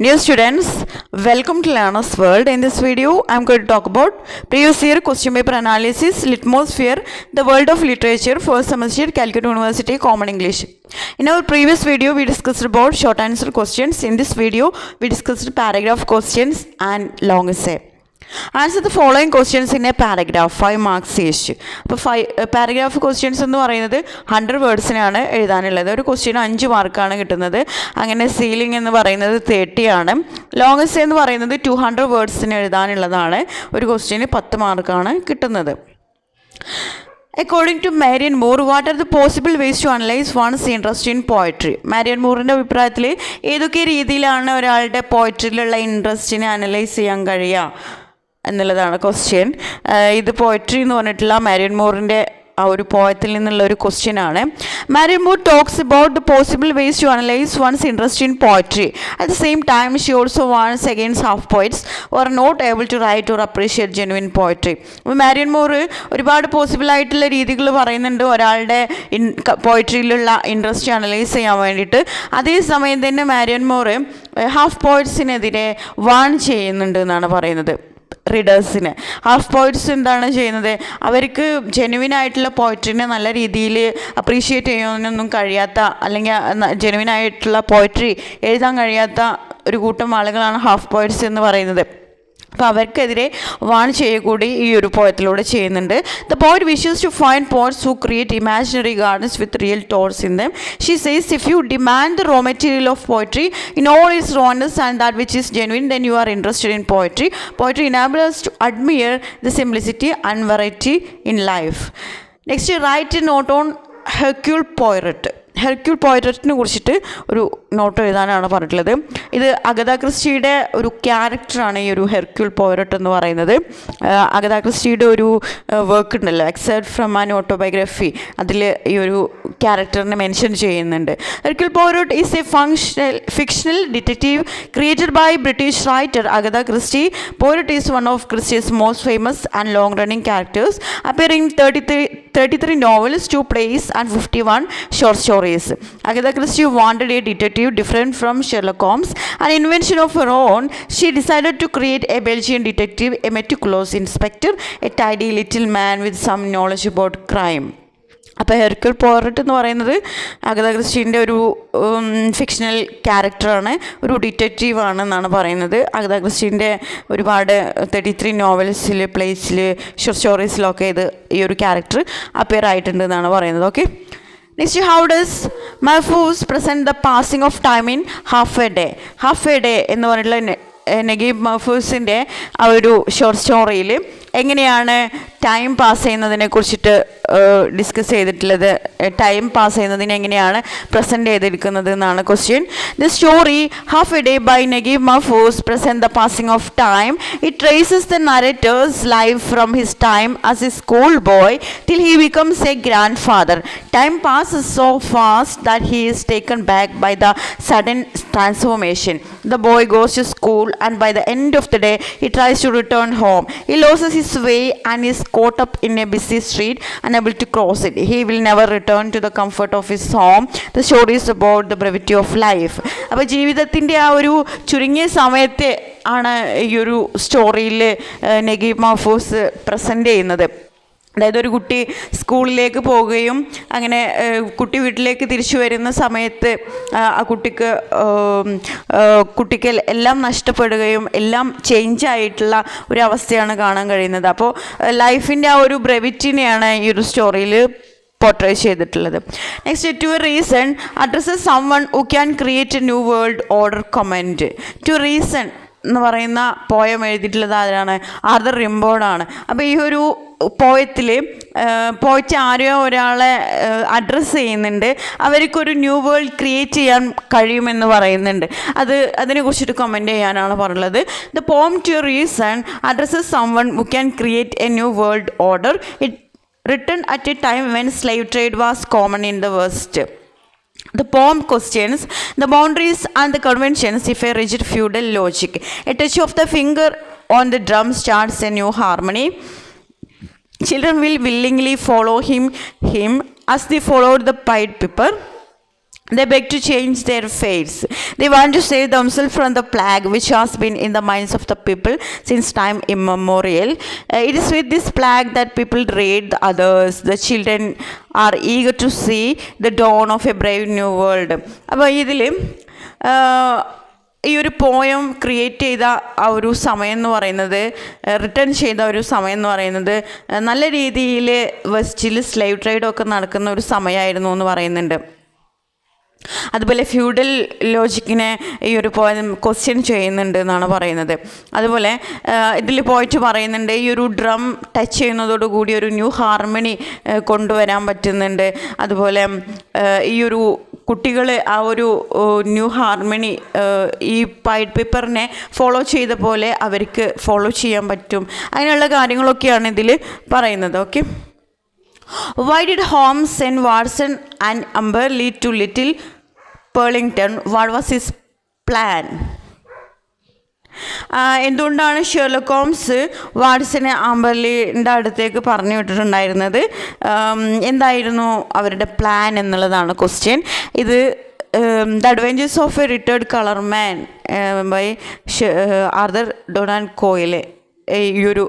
Dear students, welcome to Learner'sworld. In this video, I am going to talk about previous year question paper analysis, Litmosphere, the world of literature, first semester, Calicut University, Common English. In our previous video, we discussed about short answer questions. In this video, we discussed paragraph questions and long essay. Answer the following questions in a paragraph, 5 marks each. അപ്പോൾ paragraph questions എന്ന് പറയുന്നത് 100 വേർഡ്സിനാണ് എഴുതാനുള്ളത്. ഒരു question 5 മാർക്കാണ് കിട്ടുന്നത്. അങ്ങനെ ceiling എന്ന് പറയുന്നത് 30 ആണ്. ലോങ് എസ്സേ എന്ന് പറയുന്നത് 200 വേർഡ്സിന് എഴുതാനുള്ളതാണ്. ഒരു ക്വസ്റ്റ്യന് 10 മാർക്കാണ് കിട്ടുന്നത്. According to Marian Moore, what are the possible ways to analyze one's interest in poetry? Marian Mooreൻ്റെ അഭിപ്രായത്തിൽ ഏതൊക്കെ രീതിയിലാണ് ഒരാളുടെ പോയട്രിയിലുള്ള ഇൻട്രസ്റ്റിനെ അനലൈസ് ചെയ്യാൻ കഴിയുക എന്നുള്ളതാണ് ക്വസ്റ്റ്യൻ. ഇത് പോയട്രി എന്ന് പറഞ്ഞിട്ടുള്ള മാരിയൻ മോറിൻ്റെ ആ ഒരു പോയത്തിൽ നിന്നുള്ള ഒരു ക്വസ്റ്റ്യനാണ്. Marianne Moore talks about the possible ways to analyse one's interest in poetry. At the same time she also warns against half poets or not able to write or appreciate genuine poetry. അപ്പോൾ Marianne Moore ഒരുപാട് പോസിബിളായിട്ടുള്ള രീതികൾ പറയുന്നുണ്ട് ഒരാളുടെ പോയട്രിയിലുള്ള interest analyse ചെയ്യാൻ വേണ്ടിയിട്ട്. അതേസമയം തന്നെ മാരിയൻ മോർ ഹാഫ് പോയിറ്റ്സിനെതിരെ വാൺ ചെയ്യുന്നുണ്ട് എന്നാണ് പറയുന്നത്. റീഡേഴ്സിന് ഹാഫ് പോയിറ്റ്സ് എന്താണ് ചെയ്യുന്നത്, അവർക്ക് ജെനുവിനായിട്ടുള്ള പോയട്രിനെ നല്ല രീതിയിൽ അപ്രീഷിയേറ്റ് ചെയ്യാനൊന്നും കഴിയാത്ത, അല്ലെങ്കിൽ ജെനുവിനായിട്ടുള്ള പോയട്രി എഴുതാൻ കഴിയാത്ത ഒരു കൂട്ടം ആളുകളാണ് ഹാഫ് പോയിറ്റ്സ് എന്ന് പറയുന്നത്. അപ്പോൾ അവർക്കെതിരെ വാൺ ചെയ്യുകൂടി ഈ ഒരു പോയത്തിലൂടെ ചെയ്യുന്നുണ്ട്. The poet wishes to find poets who create imaginary gardens with real toads in them. She says if you demand the raw material of poetry in all its rawness and that which is genuine, then you are interested in poetry. Poetry enables to admire the simplicity and variety in life. Next, write a note on Hercule Poirot. ഹെർക്യൂൾ പോയററ്റിനെ കുറിച്ചിട്ട് ഒരു not എഴുതാനാണ് പറഞ്ഞിട്ടുള്ളത്. ഇത് Agatha ക്രിസ്റ്റിയുടെ ഒരു ക്യാരക്ടറാണ് ഈ ഒരു ഹെർക്യൂൾ പോയററ്റ് എന്ന് പറയുന്നത്. അഗത ക്രിസ്റ്റിയുടെ ഒരു വർക്ക് ഉണ്ടല്ലോ, എക്സെപ്റ്റ് ഫ്രം ആൻ ഓട്ടോബയോഗ്രഫി, അതിൽ ഈ ഒരു ക്യാരക്ടറിനെ മെൻഷൻ ചെയ്യുന്നുണ്ട്. Hercule Poirot is a fictional detective created by British writer Agatha Christie. Poirot is one of Christie's most famous and long running characters, appearing 33 novels, 2 plays and 51 short stories. Agatha Christie wanted a detective different from Sherlock Holmes. An invention of her own, she decided to create a Belgian detective, a meticulous inspector, a tidy little man with some knowledge about crime. അപ്പോൾ ഹെർക്യൂൾ പോയററ്റ് എന്ന് പറയുന്നത് Agatha ക്രിസ്റ്റീൻ്റെ ഒരു fictional ക്യാരക്ടറാണ്, ഒരു ഡിറ്റക്റ്റീവാണ് എന്നാണ് പറയുന്നത്. Agatha ക്രിസ്റ്റീൻ്റെ ഒരുപാട് 33 നോവൽസിൽ, പ്ലേസിൽ, ഷോർട്ട് സ്റ്റോറീസിലൊക്കെ ഇത് ഈ ഒരു ക്യാരക്ടർ അപ്പിയർ ആയിട്ടുണ്ട് എന്നാണ് പറയുന്നത്. Okay, next, how does Mahfouz present the passing of time in half a day. Half a day എന്ന് പറഞ്ഞിട്ടുള്ള നഗീബ് മഹ്ഫൂസിൻ്റെ ആ ഒരു ഷോർട്ട് സ്റ്റോറിയിൽ എങ്ങനെയാണ് ടൈം പാസ് ചെയ്യുന്നതിനെ കുറിച്ചിട്ട് ഡിസ്കസ് ചെയ്തിട്ടുള്ളത്, ടൈം പാസ് ചെയ്യുന്നതിനെ എങ്ങനെയാണ് പ്രസൻറ്റ് ചെയ്തിരിക്കുന്നത് എന്നാണ് question. The story half a day by Naguib Mahfouz present the passing of time. It traces the narrator's life from his time as a school boy till he becomes a grandfather. Time passes so fast that he is taken back by the sudden transformation. The boy goes to school and by the end of the day he tries to return home. He loses his way and is caught up in a busy street, unable to cross it. He will never return to the comfort of his home. The story is about the brevity of life. അപ്പോൾ ജീവിതത്തിൻ്റെ ആ ഒരു ചുരുങ്ങിയ സമയത്തെ ആണ് ഈ ഒരു സ്റ്റോറിയിൽ നഗീബ് Mahfouz present ചെയ്യുന്നത്. അതായത് ഒരു കുട്ടി സ്കൂളിലേക്ക് പോവുകയും അങ്ങനെ കുട്ടി വീട്ടിലേക്ക് തിരിച്ചു വരുന്ന സമയത്ത് ആ കുട്ടിക്ക് എല്ലാം നഷ്ടപ്പെടുകയും എല്ലാം ചേഞ്ചായിട്ടുള്ള ഒരു അവസ്ഥയാണ് കാണാൻ കഴിയുന്നത്. അപ്പോൾ ലൈഫിൻ്റെ ആ ഒരു ബ്രെവിറ്റിനെയാണ് ഈ ഒരു സ്റ്റോറിയിൽ പോർട്രേ ചെയ്തിട്ടുള്ളത്. Next, to a reason addresses someone who can create a new world order comment. To reason എന്ന് പറയുന്ന പോയം എഴുതിയിട്ടുള്ളത് ആരാണ്? ആർതർ റിംബോർഡാണ്. അപ്പോൾ ഈ ഒരു പോയറ്റ് ആരെയോ ഒരാളെ അഡ്രസ്സ് ചെയ്യുന്നുണ്ട്, അവർക്കൊരു ന്യൂ വേൾഡ് ക്രിയേറ്റ് ചെയ്യാൻ കഴിയുമെന്ന് പറയുന്നുണ്ട്. അതിനെ കുറിച്ചിട്ട് കമൻറ്റ് ചെയ്യാനാണ് പറഞ്ഞത്. The poem to reason addresses someone who can create a new world order. It written at a time when slave trade was common in the West. The poem questions the boundaries and the conventions of a rigid feudal logic. A touch of the finger on the drum starts a new harmony. Children will willingly follow him as they followed the pied piper. They beg to change their fates. They want to save themselves from the plague which has been in the minds of the people since time immemorial. It is with this plague that people dread the others. The children are eager to see the dawn of a brave new world. അപ്പോൾ ഇതിൽ ഈ ഒരു poem create ചെയ്ത ആ ഒരു സമയം എന്ന് പറയുന്നത്, റിട്ടേൺ ചെയ്ത ഒരു സമയം എന്ന് പറയുന്നത് നല്ല രീതിയിൽ വെസ്റ്റിൽ സ്ലേവ് ട്രേഡൊക്കെ നടക്കുന്ന ഒരു സമയമായിരുന്നു എന്ന് പറയുന്നുണ്ട്. അതുപോലെ ഫ്യൂഡൽ ലോജിക്കിനെ ഈ ഒരു പോയം ക്വസ്റ്റ്യൻ ചെയ്യുന്നുണ്ട് എന്നാണ് പറയുന്നത്. അതുപോലെ ഇതിൽ പോയിട്ട് പറയുന്നുണ്ട് ഈ ഒരു ഡ്രം ടച്ച് ചെയ്യുന്നതോടുകൂടി ഒരു ന്യൂ ഹാർമണി കൊണ്ടുവരാൻ പറ്റുന്നുണ്ട്. അതുപോലെ ഈ ഒരു കുട്ടികൾ ആ ഒരു ന്യൂ ഹാർമണി ഈ പൈറ്റ് പേപ്പറിനെ ഫോളോ ചെയ്ത പോലെ അവർക്ക് ഫോളോ ചെയ്യാൻ പറ്റും. അങ്ങനെയുള്ള കാര്യങ്ങളൊക്കെയാണ് ഇതിൽ പറയുന്നത്. Okay. Why did Holmes send Watson and Amberley to Little Purlington? What was his plan? എന്തുകൊണ്ടാണ് ഷെർലക് ഹോംസ് വാട്സനെ ആംബർലിൻ്റെ അടുത്തേക്ക് പറഞ്ഞു വിട്ടിട്ടുണ്ടായിരുന്നത്? എന്തായിരുന്നു അവരുടെ പ്ലാൻ എന്നുള്ളതാണ് ക്വസ്റ്റ്യൻ. ഇത് the adventures of a retired colourman by Arthur Conan കോയിലെ ഈ ഒരു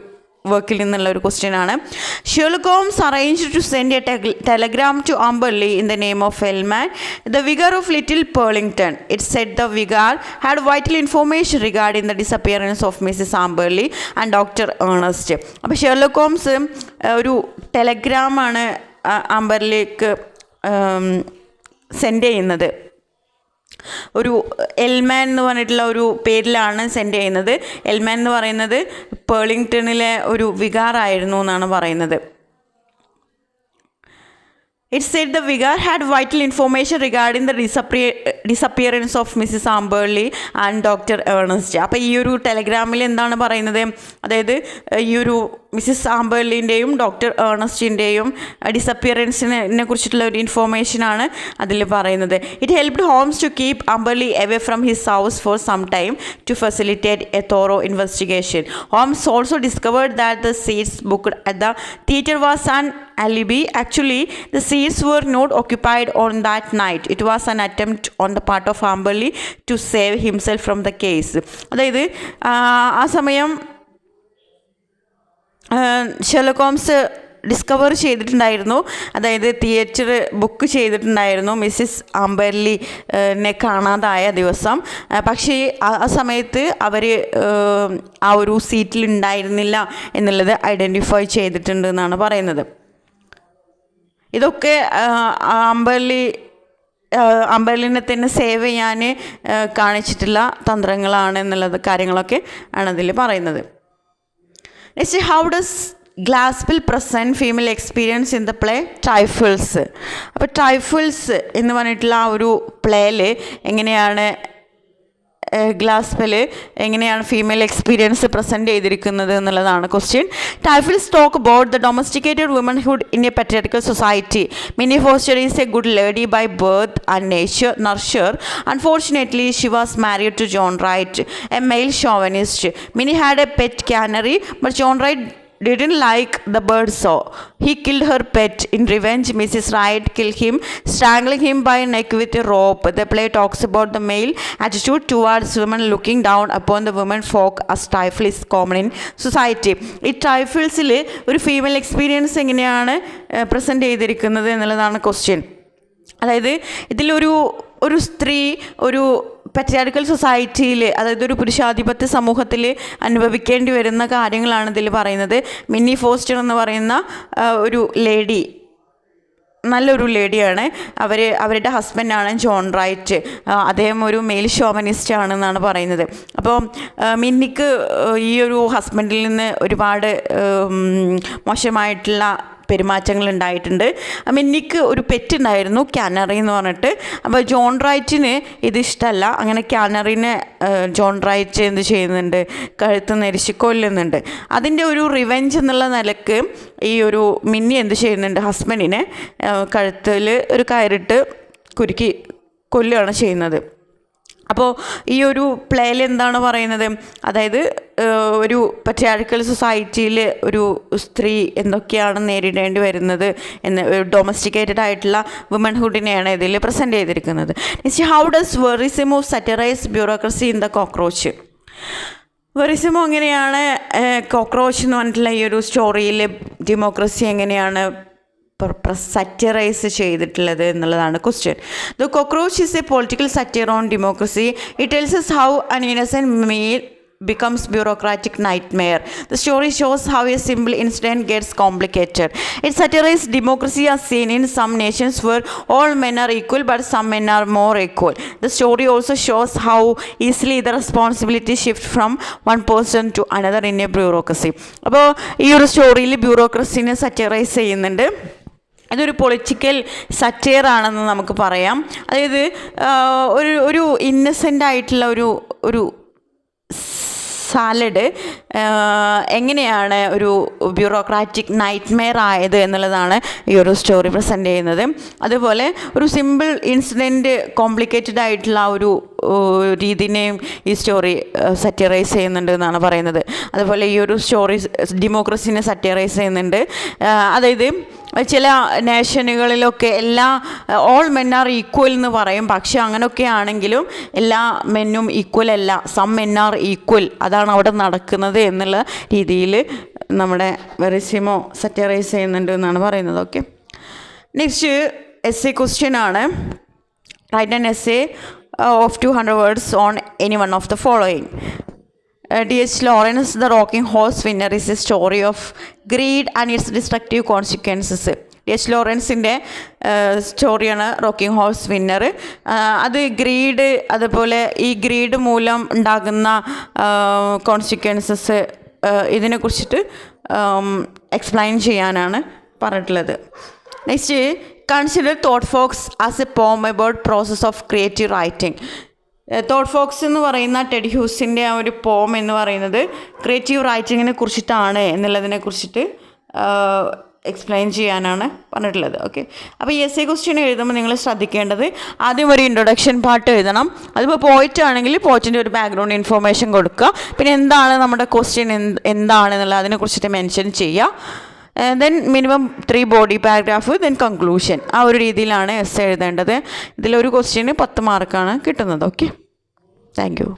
വർക്കിൽ നിന്നുള്ള ഒരു ക്വസ്റ്റ്യൻ ആണ്. Sherlock Holmes arranged to send a telegram to Amberley in the name of Elman, the vicar of Little Purlington. It said the vicar had vital information regarding the disappearance of Mrs Amberley and doctor Ernest. അപ്പോൾ Sherlock Holmes ഒരു ടെലഗ്രാമാണ് ആംബർലിക്ക് send ചെയ്യുന്നത്. ഒരു എൽമാൻ എന്ന് പറഞ്ഞിട്ടുള്ള ഒരു പേരിലാണ് send ചെയ്യുന്നത്. എൽമാൻ എന്ന് പറയുന്നത് പേർലിംഗ്ടണിലെ ഒരു വികാറായിരുന്നു എന്നാണ് പറയുന്നത്. It said the vicar had vital information regarding the disappearance of Mrs. Amberley and Dr. Ernest. അപ്പോൾ ഈ ഒരു ടെലഗ്രാമിൽ എന്താണ് പറയുന്നത്? അതായത് ഈ ഒരു മിസ്സിസ് ആംബർലിൻ്റെയും ഡോക്ടർ ഏണസ്റ്റിൻ്റെയും ഡിസപ്പിയറൻസിനെ കുറിച്ചിട്ടുള്ള ഒരു ഇൻഫോർമേഷനാണ് അതിൽ പറയുന്നത്. It helped Holmes to keep Amberley away from his house for some time to facilitate a thorough investigation. Holmes also discovered that the seats booked at the theatre was an alibi. Actually, the seats were not occupied on that night. It was an attempt on the part of Amberley to save himself from the case. അതായത് ആ സമയം Sherlock Holmes discover ചെയ്തിട്ടുണ്ടായിരുന്നു, അതായത് theatre book ചെയ്തിട്ടുണ്ടായിരുന്നു Mrs ആംബർലിനെ കാണാതായ ദിവസം. പക്ഷേ ആ സമയത്ത് അവർ ആ ഒരു സീറ്റിൽ ഉണ്ടായിരുന്നില്ല എന്നുള്ളത് ഐഡൻറ്റിഫൈ ചെയ്തിട്ടുണ്ട് എന്നാണ് പറയുന്നത്. ഇതൊക്കെ ആംബർലിനെ തന്നെ സേവ് ചെയ്യാൻ കാണിച്ചിട്ടുള്ള തന്ത്രങ്ങളാണ് എന്നുള്ളത് കാര്യങ്ങളൊക്കെ ആണ് അതിൽ പറയുന്നത്. Next, how does Glaspell present female experience in the play Trifles. അപ്പോൾ ട്രൈഫിൾസ് എന്ന് പറഞ്ഞിട്ടുള്ള ആ ഒരു പ്ലേയിൽ എങ്ങനെയാണ് ഗ്ലാസ്പെൽ എങ്ങനെയാണ് ഫീമെയിൽ എക്സ്പീരിയൻസ് പ്രസൻറ്റ് ചെയ്തിരിക്കുന്നത് എന്നുള്ളതാണ് question. Trifles talk about the domesticated womanhood in a patriarchal society. Minnie Foster is a good lady by birth and nurture. Unfortunately, she was married to John Wright, a male chauvinist. Minnie had a pet canary, but John Wright didn't like the bird, so he killed her pet. In revenge, Mrs. Wright killed him, strangling him by neck with a rope. The play talks about the male attitude towards women, looking down upon the women folk as trifle is common in society. ഈ ട്രൈഫിൾസിൽ ഒരു female experience എങ്ങനെയാണ് present ചെയ്തിരിക്കുന്നത് എന്നുള്ളതാണ് question. അതായത് ഇതിലൊരു സ്ത്രീ ഒരു patriarchal സൊസൈറ്റിയിൽ, അതായത് ഒരു പുരുഷാധിപത്യ സമൂഹത്തിൽ അനുഭവിക്കേണ്ടി വരുന്ന കാര്യങ്ങളാണ് ഇതിൽ പറയുന്നത്. മിന്നി ഫോസ്റ്റർ എന്ന് പറയുന്ന ഒരു ലേഡി, നല്ലൊരു ലേഡിയാണ്. അവരുടെ ഹസ്ബൻഡാണ് ജോൺ റൈറ്റ്. അദ്ദേഹം ഒരു മെയിൽ ഷോവനിസ്റ്റ് ആണെന്നാണ് പറയുന്നത്. അപ്പോൾ മിന്നിക്ക് ഈ ഒരു ഹസ്ബൻഡിൽ നിന്ന് ഒരുപാട് മോശമായിട്ടുള്ള പെരുമാറ്റങ്ങൾ ഉണ്ടായിട്ടുണ്ട്. മിന്നിക്ക് ഒരു പെറ്റ് ഉണ്ടായിരുന്നു, കാനറി എന്ന് പറഞ്ഞിട്ട്. അപ്പോൾ ജോൺ റൈറ്റിന് ഇത് ഇഷ്ടമല്ല. അങ്ങനെ കാനറിനെ ജോൺ റൈറ്റ് എന്ത് ചെയ്യുന്നുണ്ട്, കഴുത്ത് നെരിച്ച് കൊല്ലുന്നുണ്ട്. അതിൻ്റെ ഒരു റിവെഞ്ച് എന്നുള്ള നിലക്ക് ഈ ഒരു മിന്നി എന്ത് ചെയ്യുന്നുണ്ട്, ഹസ്ബൻഡിനെ കഴുത്തിൽ ഒരു കയറിട്ട് കുരുക്കി കൊല്ലുകയാണ് ചെയ്യുന്നത്. അപ്പോൾ ഈ ഒരു പ്ലേയിൽ എന്താണ് പറയുന്നത്, അതായത് ഒരു പട്രിയാർക്കൽ സൊസൈറ്റിയിൽ ഒരു സ്ത്രീ എന്തൊക്കെയാണ് നേരിടേണ്ടി വരുന്നത് എന്ന്, ഡൊമസ്റ്റിക്കേറ്റഡ് ആയിട്ടുള്ള വുമൻഹുഡിനെയാണ് ഇതിൽ പ്രസൻറ്റ് ചെയ്തിരിക്കുന്നത്. How does Verissimo satirize bureaucracy in the cockroach. Verissimo എങ്ങനെയാണ് കോക്രോച്ച് എന്ന് പറഞ്ഞിട്ടുള്ള ഈ ഒരു സ്റ്റോറിയിൽ ഡെമോക്രസി എങ്ങനെയാണ് സറ്ററൈസ് ചെയ്തിട്ടുള്ളത് എന്നുള്ളതാണ് question. The cockroach is A political satire on democracy. It tells us how an innocent meal becomes bureaucratic nightmare. The story shows how a simple incident gets complicated. It satirizes democracy as seen in some nations where all men are equal but some men are more equal. The story also shows how easily the responsibility shifts from one person to another in a bureaucracy. അപ്പോൾ ഈ ഒരു സ്റ്റോറിയിൽ ബ്യൂറോക്രസിനെ സറ്ററൈസ് ചെയ്യുന്നുണ്ട്. ഇതൊരു political satire ആണെന്ന് നമുക്ക് പറയാം. അതായത് ഒരു ഇന്നസെൻ്റ് ആയിട്ടുള്ള ഒരു സാലഡ് എങ്ങനെയാണ് ഒരു ബ്യൂറോക്രാറ്റിക് നൈറ്റ്മെയർ ആയത് എന്നുള്ളതാണ് ഈ ഒരു സ്റ്റോറി പ്രസൻറ്റ് ചെയ്യുന്നത്. അതുപോലെ ഒരു സിമ്പിൾ ഇൻസിഡൻറ്റ് കോംപ്ലിക്കേറ്റഡ് ആയിട്ടുള്ള ഒരു രീതിനെയും ഈ സ്റ്റോറി സറ്ററൈസ് ചെയ്യുന്നുണ്ട് എന്നാണ് പറയുന്നത്. അതുപോലെ ഈ ഒരു സ്റ്റോറി ഡെമോക്രസിനെ സറ്ററൈസ് ചെയ്യുന്നുണ്ട്. അതായത് ചില നേഷനുകളിലൊക്കെ ഓൾ മെൻ ആർ ഈക്വൽ എന്ന് പറയും. പക്ഷെ അങ്ങനെയൊക്കെ ആണെങ്കിലും എല്ലാ മെന്നും ഈക്വൽ അല്ല, സം മെൻ ആർ ഈക്വൽ, അതാണ് അവിടെ നടക്കുന്നത് എന്നുള്ള രീതിയിൽ നമ്മുടെ വെറിസിമോ സറ്ററൈസ് ചെയ്യുന്നുണ്ട് എന്നാണ് പറയുന്നത്. ഓക്കെ, നെക്സ്റ്റ് എസ്സേ ക്വസ്റ്റ്യൻ ആണ്. Write an essay of 200 words on any one of the following. D.H. Lawrence, The Rocking Horse Winner is a story of greed and its destructive consequences. D.H. ലോറൻസിൻ്റെ സ്റ്റോറിയാണ് rocking horse winner. അത് greed, അതുപോലെ ഈ greed മൂലം ഉണ്ടാകുന്ന consequences ഇതിനെക്കുറിച്ചിട്ട് explain ചെയ്യാനാണ് പറഞ്ഞിട്ടുള്ളത്. Next, consider thought fox as a poem about process of creative writing. Thought fox എന്ന് പറയുന്ന ടെഡ് ഹ്യൂസിൻ്റെ ആ ഒരു പോം എന്ന് പറയുന്നത് ക്രിയേറ്റീവ് റൈറ്റിങ്ങിനെ കുറിച്ചിട്ടാണ് എന്നുള്ളതിനെ കുറിച്ചിട്ട് എക്സ്പ്ലെയിൻ ചെയ്യാനാണ് പറഞ്ഞിട്ടുള്ളത്. ഓക്കെ, അപ്പോൾ ഈ എസ്സേ ക്വസ്റ്റ്യൻ എഴുതുമ്പോൾ നിങ്ങൾ ശ്രദ്ധിക്കേണ്ടത് ആദ്യം ഒരു ഇൻട്രൊഡക്ഷൻ പാർട്ട് എഴുതണം. അതിപ്പോൾ പോയിറ്റ് ആണെങ്കിൽ പോയിറ്റിൻ്റെ ഒരു ബാക്ക്ഗ്രൗണ്ട് ഇൻഫോർമേഷൻ കൊടുക്കുക. പിന്നെ എന്താണ് നമ്മുടെ ക്വസ്റ്റ്യൻ എന്താണെന്നുള്ളത് അതിനെക്കുറിച്ചിട്ട് മെൻഷൻ ചെയ്യുക. Then minimum 3 body paragraph, then conclusion. ആ ഒരു രീതിയിലാണ് എസ്സേ എഴുതേണ്ടത്. ഇതിലൊരു ക്വസ്റ്റ്യന് 10 മാർക്കാണ് കിട്ടുന്നത്. Okay, thank you.